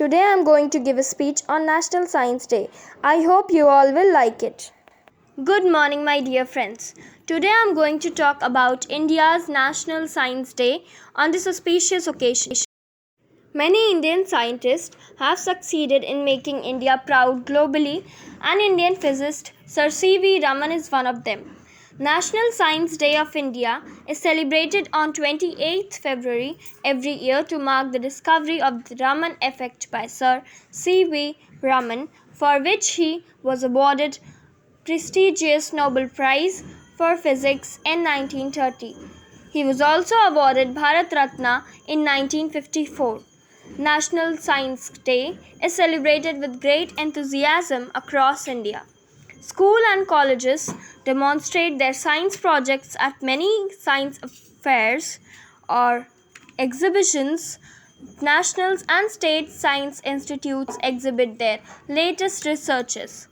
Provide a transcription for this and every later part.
Today I am going to give a speech on National Science Day. I hope you all will like it. Good morning, my dear friends. Today I am going to talk about India's National Science Day on this auspicious occasion. Many Indian scientists have succeeded in making India proud globally, and Indian physicist Sir C.V. Raman is one of them. National Science Day of India is celebrated on 28th February every year to mark the discovery of the Raman effect by Sir C.V. Raman, for which he was awarded prestigious Nobel Prize for Physics in 1930. He was also awarded Bharat Ratna in 1954. National Science Day is celebrated with great enthusiasm across India. School and colleges demonstrate their science projects at many science fairs or exhibitions. National and state science institutes exhibit their latest researches.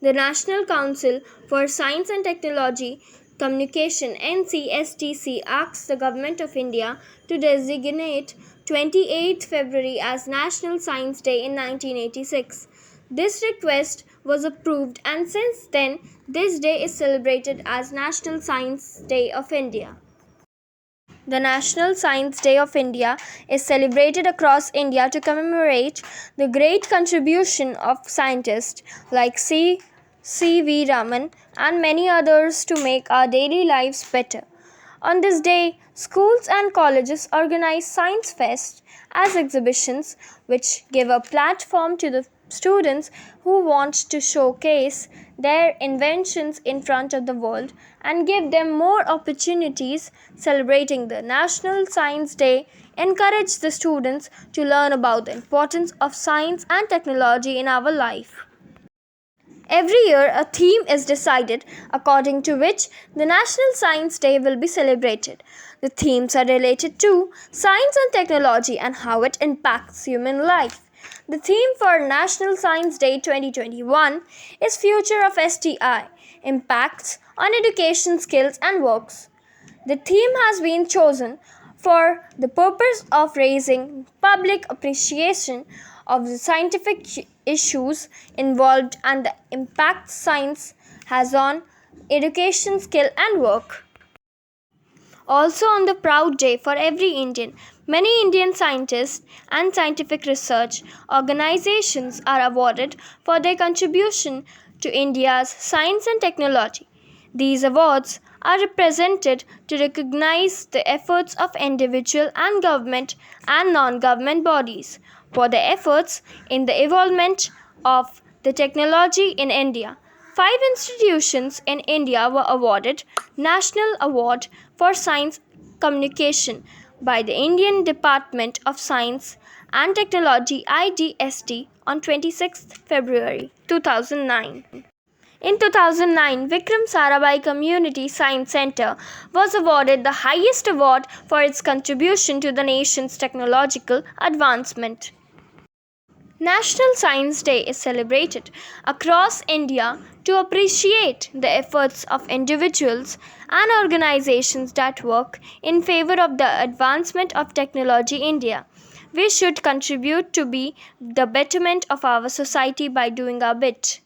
The National Council for Science and Technology Communication (NCSTC) asks the Government of India to designate 28th February as National Science Day in 1986. This request was approved, and since then this day is celebrated as National Science Day of India. The National Science Day of India is celebrated across India to commemorate the great contribution of scientists like C.V. Raman and many others to make our daily lives better. On this day, schools and colleges organize science fests as exhibitions which give a platform to the students who want to showcase their inventions in front of the world and give them more opportunities. Celebrating the National Science Day encourage the students to learn about the importance of science and technology in our life. Every year, a theme is decided according to which the National Science Day will be celebrated. The themes are related to science and technology and how it impacts human life. The theme for National Science Day 2021 is Future of STI, Impacts on Education, Skills and Works. The theme has been chosen for the purpose of raising public appreciation of the scientific issues involved and the impact science has on education, skill and work. Also on the proud day for every Indian, many Indian scientists and scientific research organizations are awarded for their contribution to India's science and technology. These awards are represented to recognize the efforts of individual and government and non-government bodies for their efforts in the evolvement of the technology in India. 5 institutions in India were awarded National Award for Science Communication by the Indian Department of Science and Technology (IDST) on 26th February 2009. In 2009, Vikram Sarabhai Community Science Centre was awarded the highest award for its contribution to the nation's technological advancement. National Science Day is celebrated across India to appreciate the efforts of individuals and organizations that work in favor of the advancement of technology in India. We should contribute to be the betterment of our society by doing our bit.